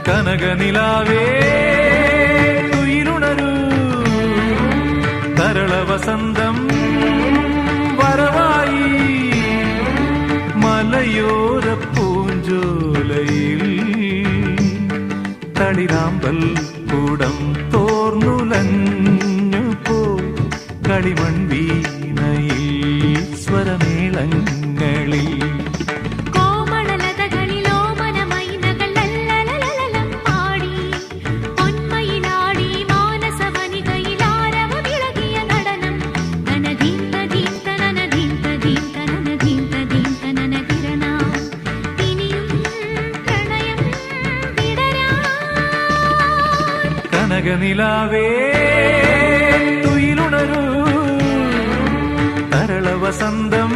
കനകനിലാവേ തുയിലുണരൂ തരള വസന്തം വരവായി മലയോര പൂഞ്ചോലയിൽ തളിരാമ്പൽ കൂടം തോർന്നുലഞ്ഞു പോയി കളിമൺ വീണയിൽ സ്വരമേളങ്ങളിൽ കനകനിലാവേ തുയിലുണരൂ തരള വസന്തം